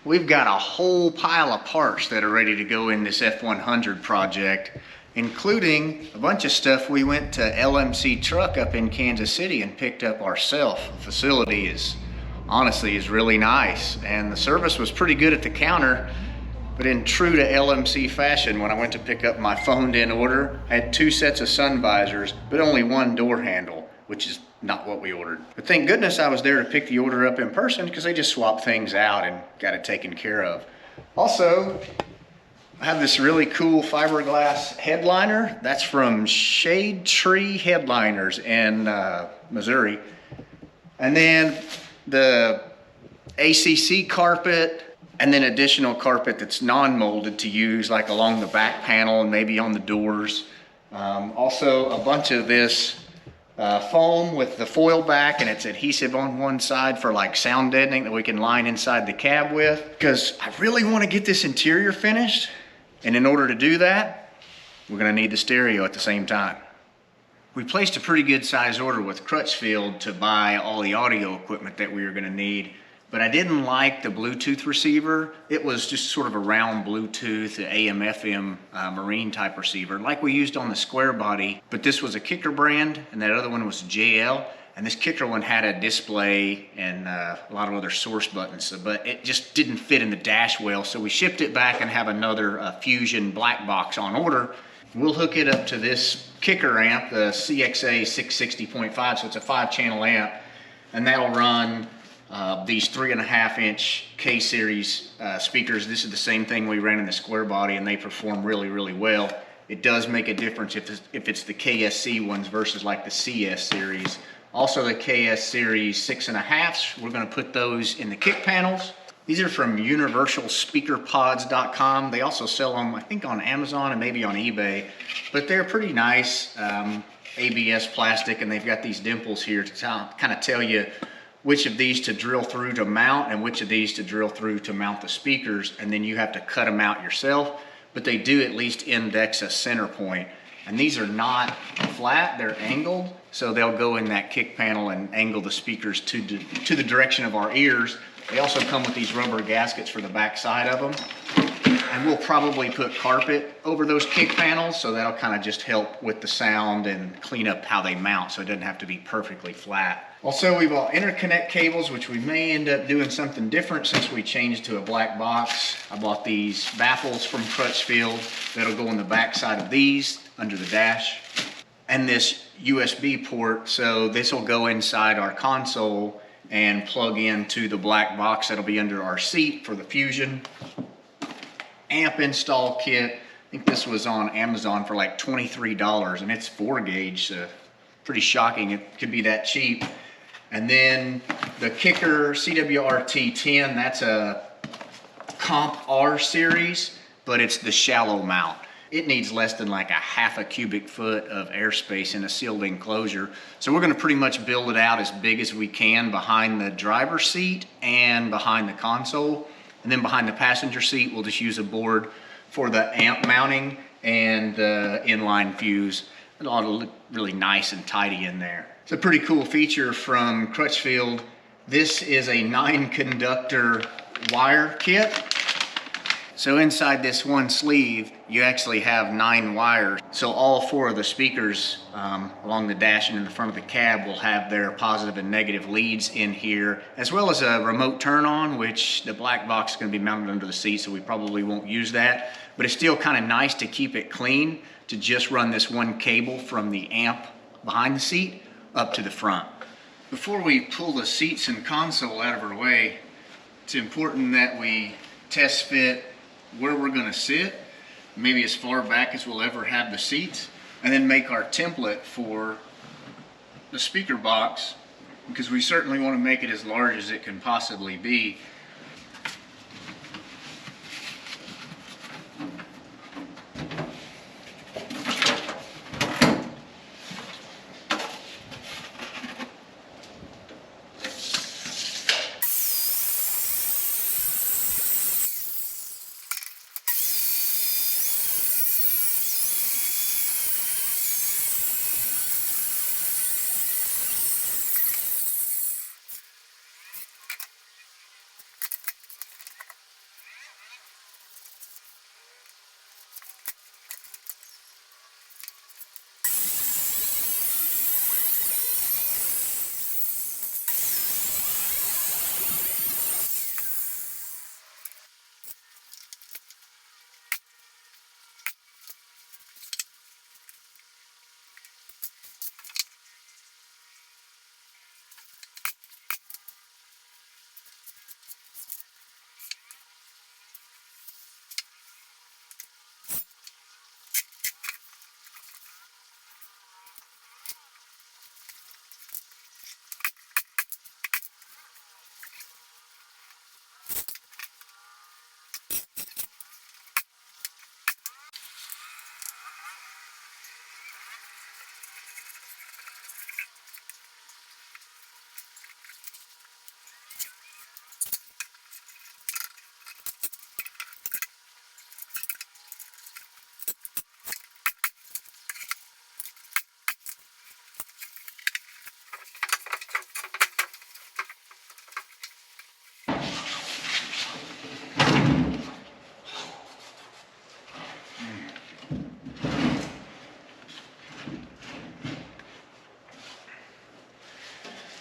We've got a whole pile of parts that are ready to go in this F100 project, including a bunch of stuff we went to LMC Truck up in Kansas City and picked up ourselves. The facility is honestly really nice, and the service was pretty good at the counter. But in true to LMC fashion, when I went to pick up my phoned-in order, I had 2 sets of sun visors, but only 1 door handle, which is not what we ordered. But thank goodness I was there to pick the order up in person, because they just swapped things out and got it taken care of. Also, I have this really cool fiberglass headliner. That's from Shade Tree Headliners in Missouri. And then the ACC carpet, and then additional carpet that's non-molded to use like along the back panel and maybe on the doors. Also a bunch of this foam with the foil back, and it's adhesive on one side for like sound deadening that we can line inside the cab with, because I really want to get this interior finished. And in order to do that, we're going to need the stereo at the same time. We placed a pretty good size order with Crutchfield to buy all the audio equipment that we were going to need. But I didn't like the Bluetooth receiver. It was just sort of a round Bluetooth, AM, FM, marine type receiver, like we used on the square body. But this was a Kicker brand, and that other one was JL. And this Kicker one had a display and a lot of other source buttons, but it just didn't fit in the dash well. So we shipped it back and have another Fusion black box on order. We'll hook it up to this Kicker amp, the CXA 660.5, so it's a 5-channel amp, and that'll run these 3.5-inch K-series speakers. This is the same thing we ran in the square body, and they perform really well. It does make a difference if it's the KSC ones versus like the CS series. Also the KS series 6.5s, we're going to put those in the kick panels. These are from universalspeakerpods.com. They also sell them, I think, on Amazon and maybe on eBay, but they're pretty nice ABS plastic, and they've got these dimples here to kind of tell you which of these to drill through to mount and which of these to drill through to mount the speakers, and then you have to cut them out yourself, but they do at least index a center point. And these are not flat, they're angled, so they'll go in that kick panel and angle the speakers to the direction of our ears. They also come with these rubber gaskets for the back side of them. And we'll probably put carpet over those kick panels, so that'll kind of just help with the sound and clean up how they mount, so it doesn't have to be perfectly flat. Also, we bought interconnect cables, which we may end up doing something different since we changed to a black box. I bought these baffles from Crutchfield that'll go on the back side of these under the dash, and this USB port, so this will go inside our console and plug into the black box that'll be under our seat for the Fusion. Amp install kit, I think this was on Amazon for like $23, and it's 4-gauge, so pretty shocking it could be that cheap. And then the Kicker CWRT-10, that's a Comp R series, but it's the shallow mount. It needs less than like a half a cubic foot of airspace in a sealed enclosure. So we're gonna pretty much build it out as big as we can behind the driver's seat and behind the console. And then behind the passenger seat, we'll just use a board for the amp mounting and the inline fuse. It ought to look really nice and tidy in there. It's a pretty cool feature from Crutchfield. This is a 9-conductor wire kit. So inside this one sleeve, you actually have 9 wires. So all 4 of the speakers along the dash and in the front of the cab will have their positive and negative leads in here, as well as a remote turn on, which the black box is going to be mounted under the seat, so we probably won't use that. But it's still kind of nice to keep it clean, to just run this one cable from the amp behind the seat up to the front. Before we pull the seats and console out of our way, it's important that we test fit where we're going to sit, maybe as far back as we'll ever have the seats, and then make our template for the speaker box, because we certainly want to make it as large as it can possibly be.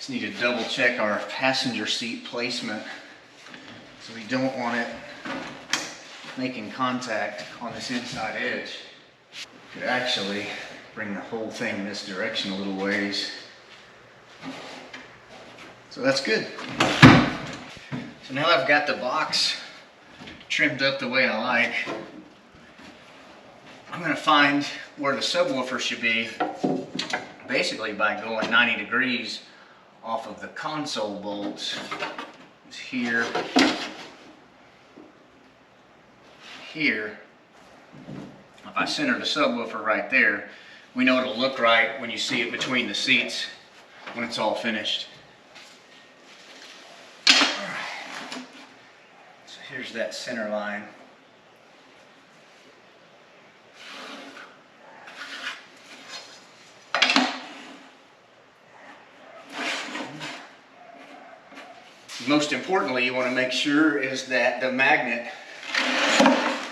Just need to double check our passenger seat placement, so we don't want it making contact on this inside edge. Could actually bring the whole thing this direction a little ways. So that's good. So now I've got the box trimmed up the way I like. I'm going to find where the subwoofer should be, basically by going 90 degrees off of the console bolts. It's here, here. If I center the subwoofer right there, we know it'll look right when you see it between the seats when it's all finished. So here's that center line. Most importantly, you want to make sure is that the magnet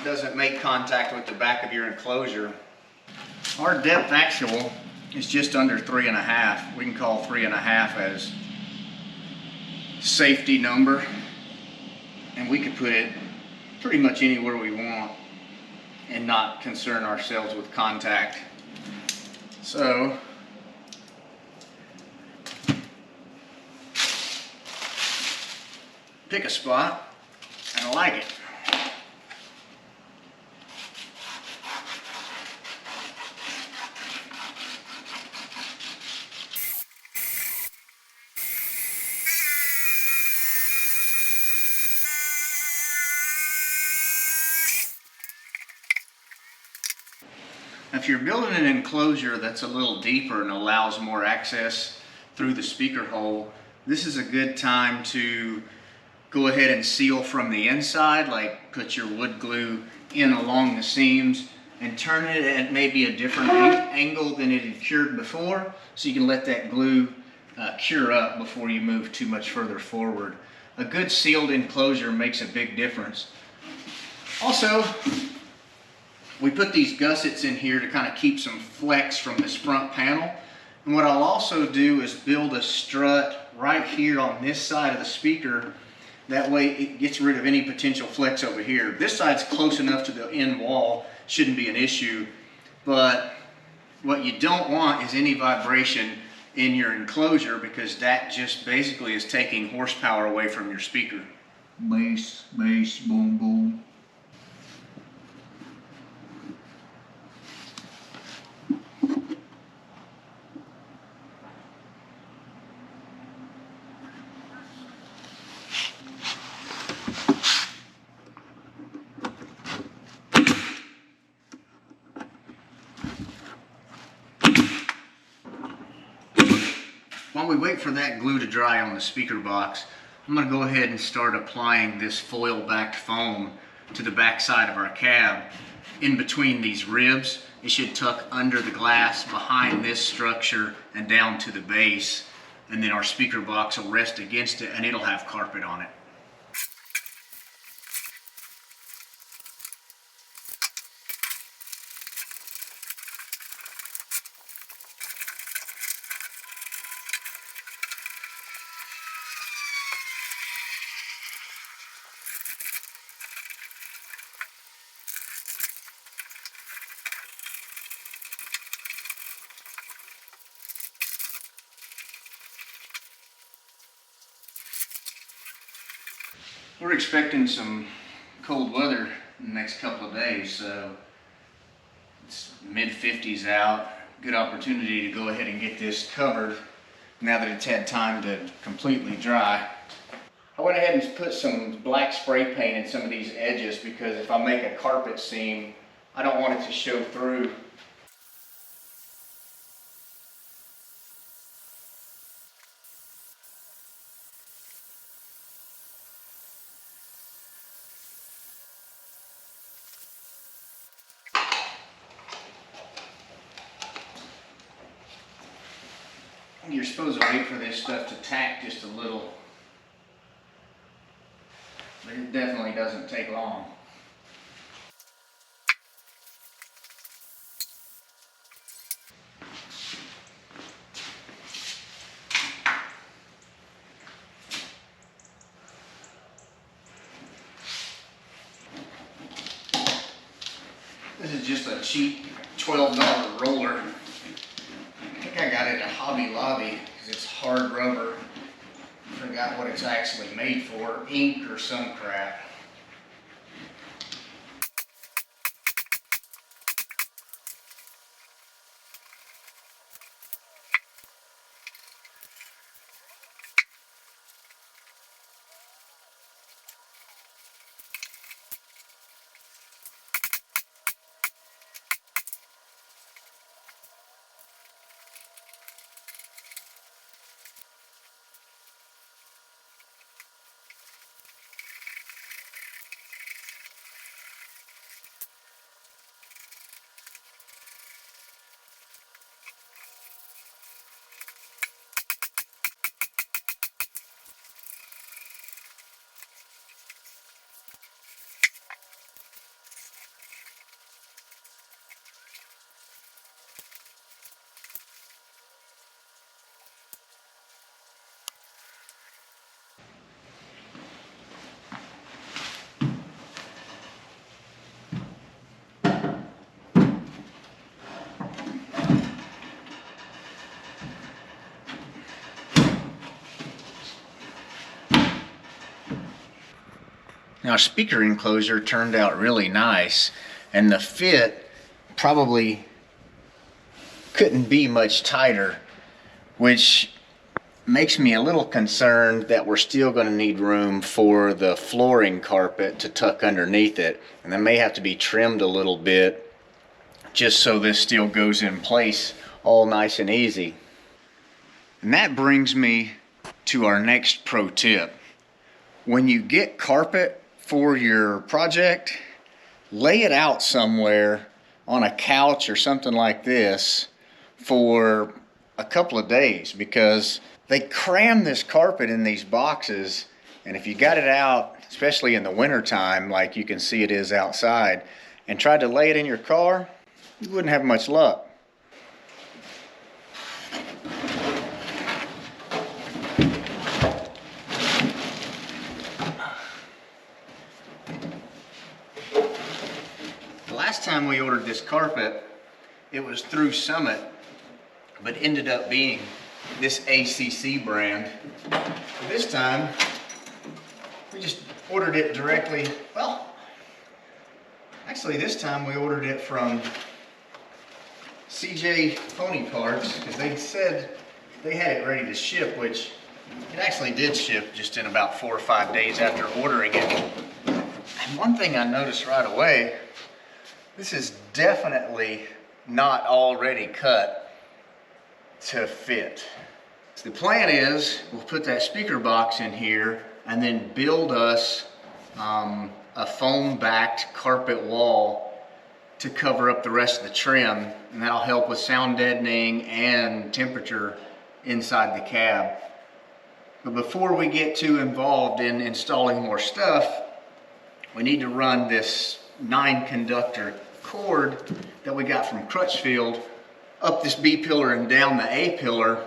doesn't make contact with the back of your enclosure. Our depth actual is just under 3.5. We can call 3.5 as safety number, and we could put it pretty much anywhere we want and not concern ourselves with contact. So pick a spot, and I like it. If you're building an enclosure that's a little deeper and allows more access through the speaker hole, this is a good time to go ahead and seal from the inside, like put your wood glue in along the seams and turn it at maybe a different angle than it had cured before, so you can let that glue cure up before you move too much further forward. A good sealed enclosure makes a big difference. Also, we put these gussets in here to kind of keep some flex from this front panel. And what I'll also do is build a strut right here on this side of the speaker. That way it gets rid of any potential flex over here. This side's close enough to the end wall, shouldn't be an issue. But what you don't want is any vibration in your enclosure, because that just basically is taking horsepower away from your speaker. Bass, bass, boom, boom. While we wait for that glue to dry on the speaker box, I'm going to go ahead and start applying this foil-backed foam to the back side of our cab. In between these ribs, it should tuck under the glass, behind this structure, and down to the base. And then our speaker box will rest against it, and it'll have carpet on it. We're expecting some cold weather in the next couple of days, so it's mid-50s out. Good opportunity to go ahead and get this covered now that it's had time to completely dry. I went ahead and put some black spray paint in some of these edges, because if I make a carpet seam, I don't want it to show through. You're supposed to wait for this stuff to tack just a little, but it definitely doesn't take long. just a cheap $12 roller. I think I got it at Hobby Lobby because it's hard rubber. Forgot what it's actually made for, ink or some crap. Now, speaker enclosure turned out really nice, and the fit probably couldn't be much tighter, which makes me a little concerned that we're still going to need room for the flooring carpet to tuck underneath it, and that may have to be trimmed a little bit just so this still goes in place all nice and easy. And that brings me to our next pro tip. When you get carpet for your project, lay it out somewhere on a couch or something like this for a couple of days, because they cram this carpet in these boxes, and if you got it out, especially in the winter time like you can see it is outside, and tried to lay it in your car, you wouldn't have much luck. Last time we ordered this carpet, it was through Summit, but ended up being this ACC brand. This time, we just ordered it directly. Well, actually this time we ordered it from CJ Pony Parts, because they said they had it ready to ship, which it actually did ship just in about 4 or 5 days after ordering it. And one thing I noticed right away, this is definitely not already cut to fit. So the plan is we'll put that speaker box in here and then build us a foam backed carpet wall to cover up the rest of the trim, and that'll help with sound deadening and temperature inside the cab. But before we get too involved in installing more stuff, we need to run this 9-conductor cord that we got from Crutchfield up this B pillar and down the A pillar,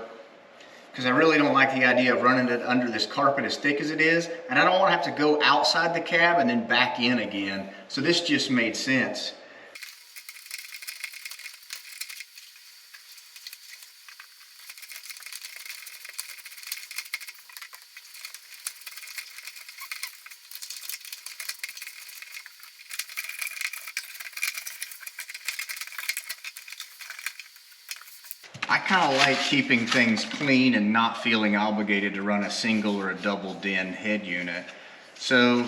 because I really don't like the idea of running it under this carpet as thick as it is, and I don't want to have to go outside the cab and then back in again. So this just made sense. I kind of like keeping things clean and not feeling obligated to run a single or a double DIN head unit. So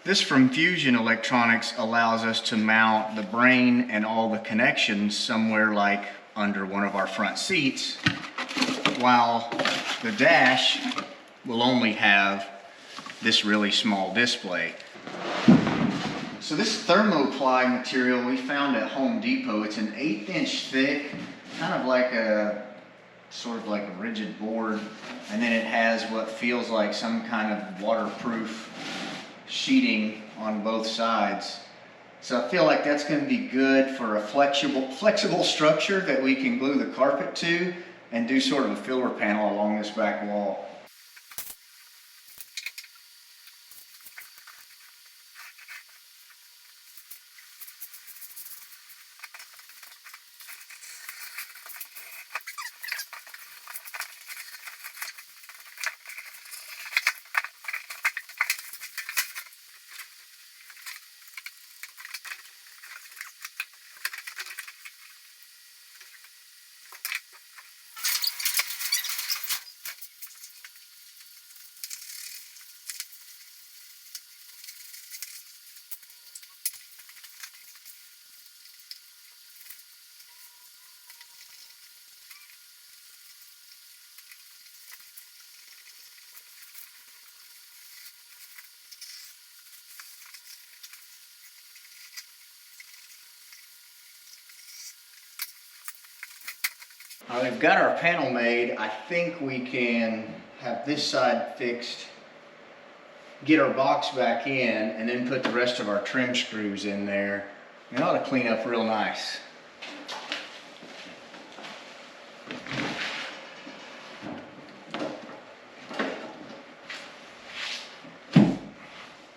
this from Fusion Electronics allows us to mount the brain and all the connections somewhere like under one of our front seats, while the dash will only have this really small display. So this thermoply material we found at Home Depot, it's an 1/8 inch thick, kind of like a sort of like a rigid board, and then it has what feels like some kind of waterproof sheeting on both sides. So I feel like that's going to be good for a flexible structure that we can glue the carpet to and do sort of a filler panel along this back wall. All right, we've got our panel made. I think we can have this side fixed, get our box back in, and then put the rest of our trim screws in there. It ought to clean up real nice.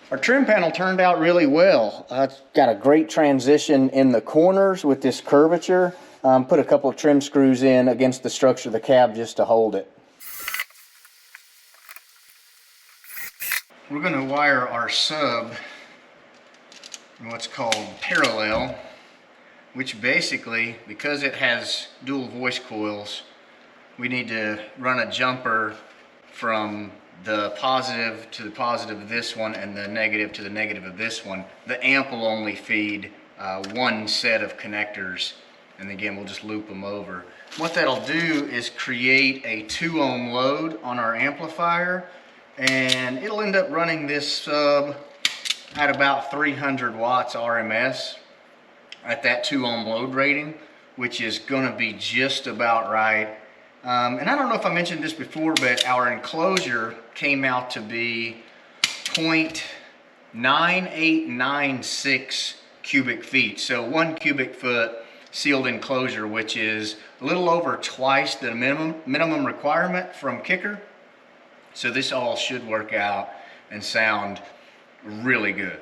Our trim panel turned out really well. It's got a great transition in the corners with this curvature. Put a couple of trim screws in against the structure of the cab just to hold it. We're going to wire our sub in what's called parallel, which basically, because it has dual voice coils, we need to run a jumper from the positive to the positive of this one and the negative to the negative of this one. The amp will only feed one set of connectors, and again we'll just loop them over. What that'll do is create a 2 ohm load on our amplifier, and it'll end up running this sub at about 300 watts RMS at that 2 ohm load rating, which is going to be just about right. And I don't know if I mentioned this before, but our enclosure came out to be 0.9896 cubic feet. So 1 cubic foot sealed enclosure, which is a little over twice the minimum requirement from Kicker. So this all should work out and sound really good.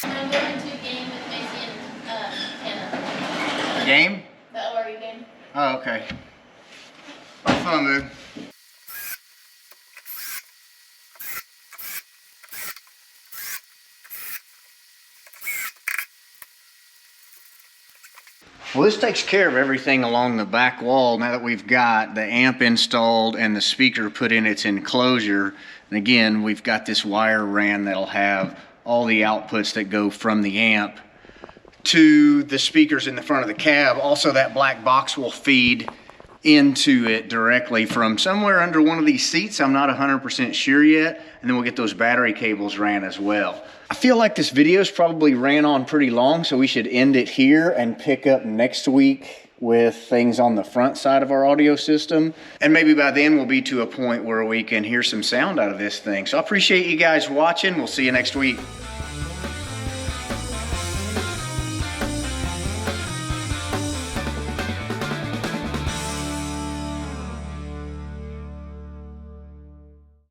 I'm going to a game with Macy and Hannah. A game? The ORU game. Oh, okay. Have fun, dude. Well, this takes care of everything along the back wall now that we've got the amp installed and the speaker put in its enclosure. And again, we've got this wire ran that'll have all the outputs that go from the amp to the speakers in the front of the cab. Also, that black box will feed into it directly from somewhere under one of these seats. I'm not 100% sure yet. And then we'll get those battery cables ran as well. I feel like this video's probably ran on pretty long, so we should end it here and pick up next week with things on the front side of our audio system. And maybe by then we'll be to a point where we can hear some sound out of this thing. So I appreciate you guys watching. We'll see you next week.